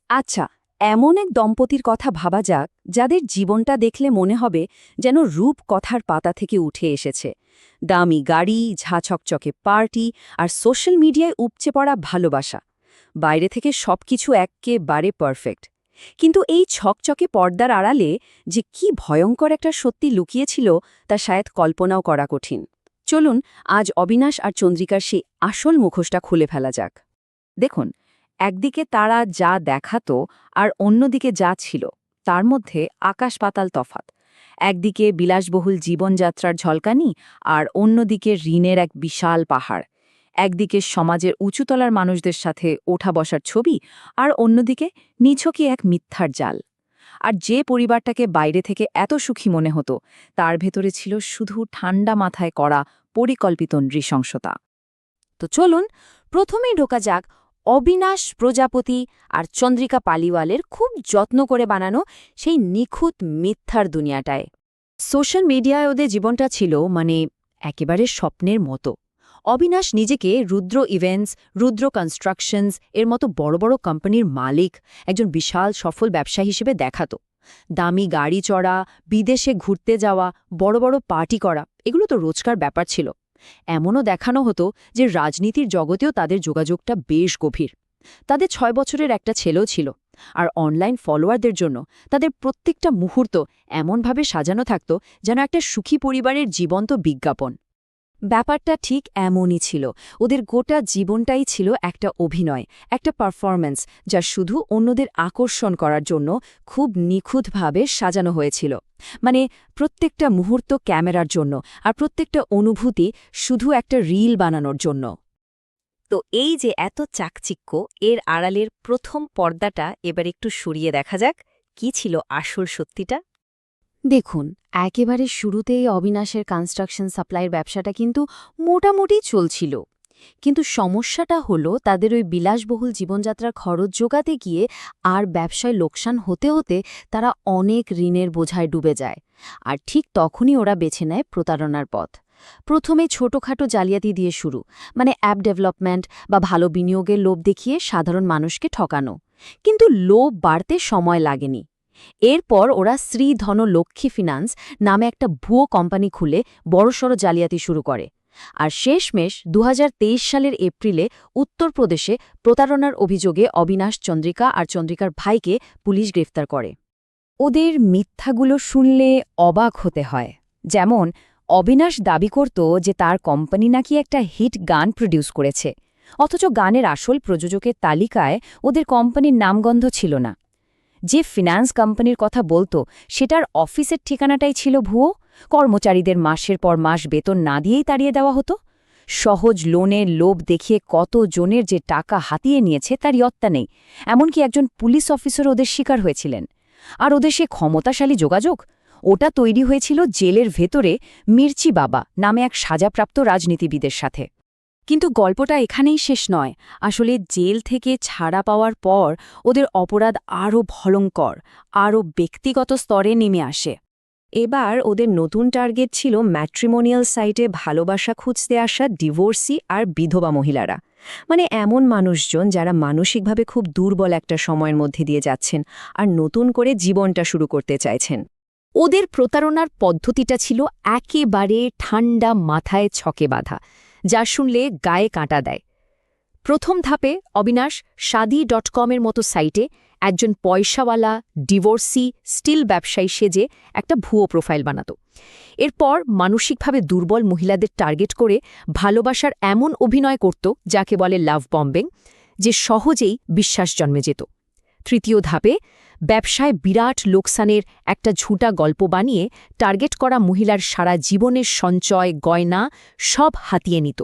আচ্ছা, এমন এক দম্পতির কথা ভাবা যাক যাদের জীবনটা দেখলে মনে হবে যেন রূপ কথার পাতা থেকে উঠে এসেছে। দামি গাড়ি, ঝাঁচকচকে পার্টি আর সোশ্যাল মিডিয়ায় উপচে পড়া ভালোবাসা। বাইরে থেকে সবকিছু একেবারে পারফেক্ট। কিন্তু এই ছকচকে পর্দার আড়ালে যে কি ভয়ঙ্কর একটা সত্যি লুকিয়েছিল তা শায়দ কল্পনাও করা কঠিন। চলুন আজ অবিনাশ আর চন্দ্রিকার সেই আসল মুখোশটা খুলে ফেলা যাক। দেখুন, একদিকে তারা যা দেখাতো আর অন্যদিকে যা ছিল তার মধ্যে আকাশ পাতাল তফাত। একদিকে বিলাসবহুল জীবনযাত্রার ঝলকানি আর অন্যদিকে ঋণের এক বিশাল পাহাড়। একদিকে সমাজের উঁচুতলার মানুষদের সাথে ওঠা বসার ছবি, আর অন্যদিকে নিছকই এক মিথ্যার জাল। আর যে পরিবারটাকে বাইরে থেকে এত সুখী মনে হতো তার ভেতরে ছিল শুধু ঠান্ডা মাথায় করা পরিকল্পিত নৃশংসতা। তো চলুন প্রথমেই ঢোকা যাক অবিনাশ প্রজাপতি আর চন্দ্রিকা পালিওয়ালের খুব যত্ন করে বানানো সেই নিখুঁত মিথ্যার দুনিয়াটায়। সোশ্যাল মিডিয়ায় ওদের জীবনটা ছিল একেবারে স্বপ্নের মতো। অবিনাশ নিজেকে রুদ্র ইভেন্টস, রুদ্র কনস্ট্রাকশনস এর মতো বড় বড় কোম্পানির মালিক, একজন বিশাল সফল ব্যবসায়ী হিসেবে দেখাতো। দামি গাড়ি চড়া, বিদেশে ঘুরতে যাওয়া, বড় বড় পার্টি করা, এগুলো তো রোজকার ব্যাপার ছিল। এমনও দেখানো হতো যে রাজনীতির জগতেও তাদের যোগাযোগটা বেশ গভীর। তাদের ৬ বছরের একটা ছেলেও ছিল। আর অনলাইন ফলোয়ারদের জন্য তাদের প্রত্যেকটা মুহূর্ত এমনভাবে সাজানো থাকত যেন একটা সুখী পরিবারের জীবন্ত বিজ্ঞাপন। ব্যাপারটা ঠিক এমনই ছিল। ওদের গোটা জীবনটাই ছিল একটা অভিনয়, একটা পারফরম্যান্স, যা শুধু অন্যদের আকর্ষণ করার জন্য খুব নিখুঁতভাবে সাজানো হয়েছিল। প্রত্যেকটা মুহূর্ত ক্যামেরার জন্য, আর প্রত্যেকটা অনুভূতি শুধু একটা রিল বানানোর জন্য। তো এই যে এত চাকচিক্য, এর আড়ালের প্রথম পর্দাটা এবার একটু সরিয়ে দেখা যাক কি ছিল আসল সত্যিটা। দেখুন, একেবারে শুরুতেই অবিনাশের কনস্ট্রাকশন সাপ্লাইয়ের ব্যবসাটা কিন্তু মোটামুটি চলছিল। কিন্তু সমস্যাটা হলো তাদের ওই বিলাসবহুল জীবনযাত্রার খরচ জোগাতে গিয়ে আর ব্যবসায় লোকসান হতে হতে তারা অনেক ঋণের বোঝায় ডুবে যায়। আর ঠিক তখনই ওরা বেছে নেয় প্রতারণার পথ। প্রথমে ছোটখাটো জালিয়াতি দিয়ে শুরু, অ্যাপ ডেভেলপমেন্ট বা ভালো বিনিয়োগের লোভ দেখিয়ে সাধারণ মানুষকে ঠকানো। কিন্তু লোভ বাড়তে সময় লাগেনি। এরপর ওরা শ্রীধন লক্ষ্মী ফিন্যান্স নামে একটা ভুয়ো কোম্পানি খুলে বড়সড় জালিয়াতি শুরু করে। আর শেষমেশ ২০২৩ সালের এপ্রিলে উত্তরপ্রদেশে প্রতারণার অভিযোগে অবিনাশ, চন্দ্রিকা আর চন্দ্রিকার ভাইকে পুলিশ গ্রেফতার করে। ওদের মিথ্যাগুলো শুনলে অবাক হতে হয়। যেমন, অবিনাশ দাবি করত যে তার কোম্পানি নাকি একটা হিট গান প্রডিউস করেছে, অথচ গানের আসল প্রযোজকের তালিকায় ওদের কোম্পানির নামগন্ধ ছিল না। যে ফিন্যান্স কোম্পানির কথা বলতো সেটার অফিসের ঠিকানাটাই ছিল ভুয়ো। কর্মচারীদের মাসের পর মাস বেতন না দিয়েই তাড়িয়ে দেওয়া হতো। সহজ লোনের লোভ দেখিয়ে কত জনের যে টাকা হাতিয়ে নিয়েছে তার ইয়ত্তা নেই। এমনকি একজন পুলিশ অফিসার ওদের শিকার হয়েছিলেন। আর ওদের সে ক্ষমতাশালী যোগাযোগ, ওটা তৈরি হয়েছিল জেলের ভেতরে মির্চি বাবা নামে এক সাজাপ্রাপ্ত রাজনীতিবিদের সাথে। কিন্তু গল্পটা এখানেই শেষ নয়। আসলে জেল থেকে ছাড়া পাওয়ার পর ওদের অপরাধ আরও ভয়ঙ্কর, আরও ব্যক্তিগত স্তরে নেমে আসে। এবার ওদের নতুন টার্গেট ছিল ম্যাট্রিমোনিয়াল সাইটে ভালোবাসা খুঁজতে আসা ডিভোর্সি আর বিধবা মহিলারা। এমন মানুষজন যারা মানসিকভাবে খুব দুর্বল একটা সময়ের মধ্যে দিয়ে যাচ্ছেন আর নতুন করে জীবনটা শুরু করতে চাইছেন। ওদের প্রতারণার পদ্ধতিটা ছিল একেবারে ঠান্ডা মাথায় ছকে বাঁধা, যা শুনলে গায়ে কাঁটা দেয়। প্রথম ধাপে অবিনাশ শাদি.কমের মতো সাইটে একজন পয়সাওয়ালা ডিভোর্সি স্টিল ব্যবসায়ী সেজে একটা ভুয়ো প্রোফাইল বানাত। এরপর মানসিকভাবে দুর্বল মহিলাদের টার্গেট করে ভালোবাসার এমন অভিনয় করত যাকে বলে লাভ বম্বিং, যে সহজেই বিশ্বাস জন্মে যেত। তৃতীয় ধাপে ব্যবসায় বিরাট লোকসানের একটা ঝুঁটা গল্প বানিয়ে টার্গেট করা মহিলার সারা জীবনের সঞ্চয়, গয়না সব হাতিয়ে নিত।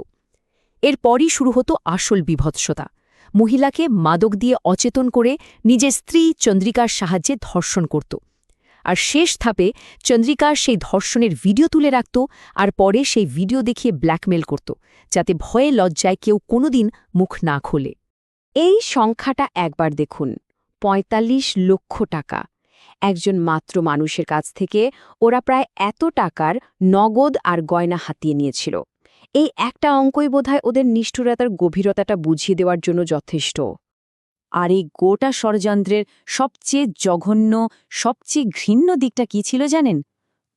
এরপরই শুরু হতো আসল বিভৎসতা। মহিলাকে মাদক দিয়ে অচেতন করে নিজের স্ত্রী চন্দ্রিকার সাহায্যে ধর্ষণ করত। আর শেষ ধাপে চন্দ্রিকার সেই ধর্ষণের ভিডিও তুলে রাখত আর পরে সেই ভিডিও দেখিয়ে ব্ল্যাকমেল করত, যাতে ভয়ে লজ্জায় কেউ কোনোদিন মুখ না খোলে। এই সংখ্যাটা একবার দেখুন, ৪৫ লক্ষ টাকা। একজন মাত্র মানুষের কাছ থেকে ওরা প্রায় এত টাকার নগদ আর গয়না হাতিয়ে নিয়েছিল। এই একটা অঙ্কই বোধহয় ওদের নিষ্ঠুরতার গভীরতাটা বুঝিয়ে দেওয়ার জন্য যথেষ্ট। আর এই গোটা ষড়যন্ত্রের সবচেয়ে জঘন্য, সবচেয়ে ঘৃণ্য দিকটা কি ছিল জানেন?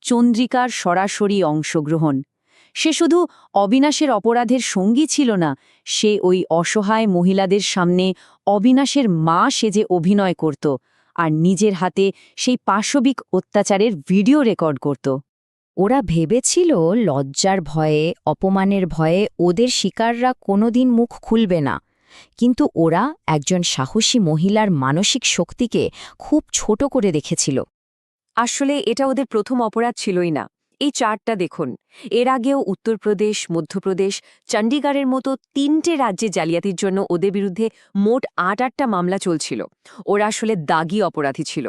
চন্দ্রিকার সরাসরি অংশগ্রহণ। সে শুধু অবিনাশের অপরাধের সঙ্গী ছিল না, সে ওই অসহায় মহিলাদের সামনে অবিনাশের মা সেজে অভিনয় করত আর নিজের হাতে সেই পাশবিক অত্যাচারের ভিডিও রেকর্ড করত। ওরা ভেবেছিল লজ্জার ভয়ে, অপমানের ভয়ে ওদের শিকাররা কোনোদিন মুখ খুলবে না, কিন্তু ওরা একজন সাহসী মহিলার মানসিক শক্তিকে খুব ছোট করে দেখেছিল। আসলে এটা ওদের প্রথম অপরাধ ছিলই না। এই চার্টটা দেখুন, এর আগেও উত্তরপ্রদেশ, মধ্যপ্রদেশ, চণ্ডীগড়ের মতো ৩টে রাজ্যে জালিয়াতির জন্য ওদের বিরুদ্ধে মোট ৮টা মামলা চলছিল। ওরা আসলে দাগী অপরাধী ছিল।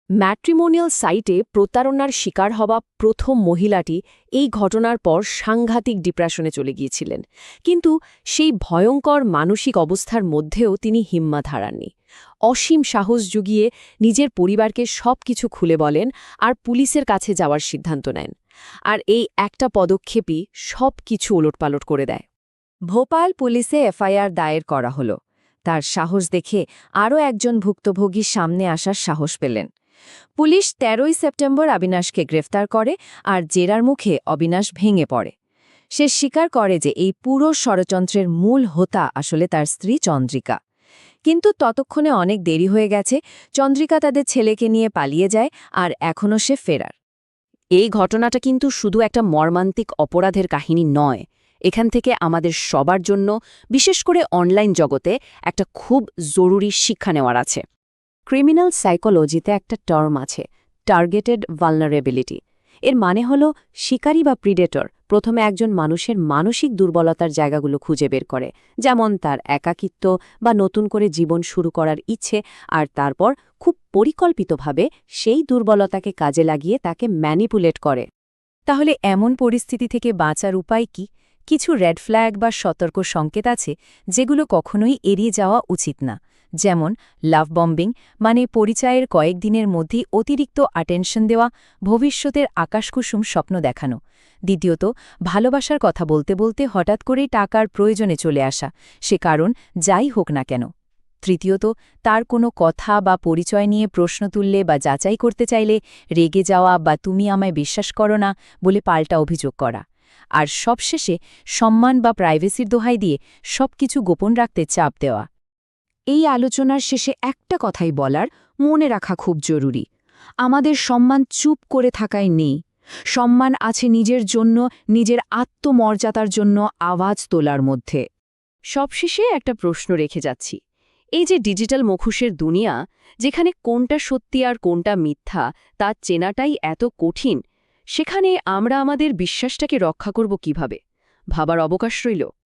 ম্যাট্রিমোনিয়াল সাইটে প্রতারণার শিকার হওয়া প্রথম মহিলাটি এই ঘটনার পর সাংঘাতিক ডিপ্রেশনে চলে গিয়েছিলেন, কিন্তু সেই ভয়ঙ্কর মানসিক অবস্থার মধ্যেও তিনি হিম্মত হারাননি। অসীম সাহস জুগিয়ে নিজের পরিবারকে সবকিছু খুলে বলেন আর পুলিশের কাছে যাওয়ার সিদ্ধান্ত নেন। আর এই একটা পদক্ষেপই সবকিছু ওলটপালট করে দেয়। ভোপাল পুলিশে এফআইআর দায়ের করা হলো। তার সাহস দেখে আরও একজন ভুক্তভোগী সামনে আসার সাহস পেলেন। পুলিশ ১৩ই সেপ্টেম্বর অবিনাশকে গ্রেফতার করে আর জেরার মুখে অবিনাশ ভেঙে পড়ে। সে স্বীকার করে যে এই পুরো ষড়যন্ত্রের মূল হোতা আসলে তার স্ত্রী চন্দ্রিকা। কিন্তু ততক্ষণে অনেক দেরি হয়ে গেছে। চন্দ্রিকা তাদের ছেলেকে নিয়ে পালিয়ে যায় আর এখনও সে ফেরার। এই ঘটনাটা কিন্তু শুধু একটা মর্মান্তিক অপরাধের কাহিনী নয়। এখান থেকে আমাদের সবার জন্য, বিশেষ করে অনলাইন জগতে, একটা খুব জরুরি শিক্ষা নেওয়ার আছে। ক্রিমিনাল সাইকোলজিতে একটা টার্ম আছে, টার্গেটেড ভালনারেবিলিটি। এর মানে হলো শিকারী বা প্রিডেটর প্রথমে একজন মানুষের মানসিক দুর্বলতার জায়গাগুলো খুঁজে বের করে, যেমন তার একাকিত্ব বা নতুন করে জীবন শুরু করার ইচ্ছে, আর তারপর খুব পরিকল্পিতভাবে সেই দুর্বলতাকে কাজে লাগিয়ে তাকে ম্যানিপুলেট করে। তাহলে এমন পরিস্থিতি থেকে বাঁচার উপায় কি? কিছু রেড ফ্ল্যাগ বা সতর্ক সংকেত আছে যেগুলো কখনোই এড়িয়ে যাওয়া উচিত না। যেমন লাভ বম্বিং, মানে পরিচয়ের কয়েকদিনের মধ্যেই অতিরিক্ত অ্যাটেনশন দেওয়া, ভবিষ্যতের আকাশকুসুম স্বপ্ন দেখানো। দ্বিতীয়ত, ভালোবাসার কথা বলতে বলতে হঠাৎ করেই টাকার প্রয়োজনে চলে আসা, সে কারণ যাই হোক না কেন। তৃতীয়ত, তার কোনো কথা বা পরিচয় নিয়ে প্রশ্ন তুললে বা যাচাই করতে চাইলে রেগে যাওয়া বা তুমি আমায় বিশ্বাস করো না বলে পাল্টা অভিযোগ করা। আর সবশেষে, সম্মান বা প্রাইভেসির দোহাই দিয়ে সবকিছু গোপন রাখতে চাপ দেওয়া। এই আলোচনার শেষে একটা কথাই বলার, মনে রাখা খুব জরুরি। আমাদের সম্মান চুপ করে থাকায় নেই। সম্মান আছে নিজের জন্য, নিজের আত্মমর্যাদার জন্য আওয়াজ তোলার মধ্যে। সবশেষে একটা প্রশ্ন রেখে যাচ্ছি। এই যে ডিজিটাল মুখোশের দুনিয়া, যেখানে কোনটা সত্যি আর কোনটা মিথ্যা তা চেনাটাই এত কঠিন, সেখানে আমরা আমাদের বিশ্বাসটাকে রক্ষা করব কিভাবে? ভাবার অবকাশ রইল।